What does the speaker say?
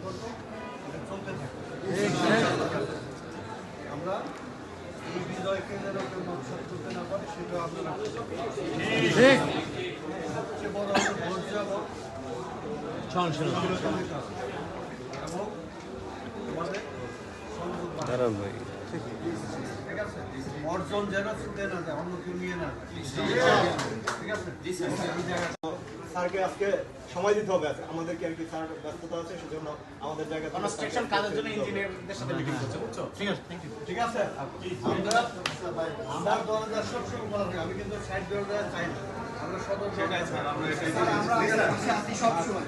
করবো, এটা চলতে থাকবে। আমরা এই বিজয়কে যেন কেউ নকশাত করতে না পারে সেটাও আপনারা সবচেয়ে বড় হচ্ছে ধৈর্য এবং সহনশীলতা এবং তোমাদের সংযোগ বাড়ানো। ঠিক আছে, অর্জন যেন ছুটে না যায়, অন্য কেউ নিয়ে না যায়। ঠিক আছে, স্যারকে আজকে সময় দিতে হবে, আমাদেরকে আর কি স্যার ব্যস্ততা আছে, সেজন্য আমাদের জায়গা কনস্ট্রাকশন কাজের জন্য ইঞ্জিনিয়ারদের সাথে মিটিং করছে, বুঝছো? ঠিক আছে, থ্যাংক ইউ। ঠিক আছে, আমরা দরজা সবসময় খোলা থাকে, আমি কিন্তু সাইড দরজা চাই না, আমরা সদর দরজায় চাই। আমরা সবসময়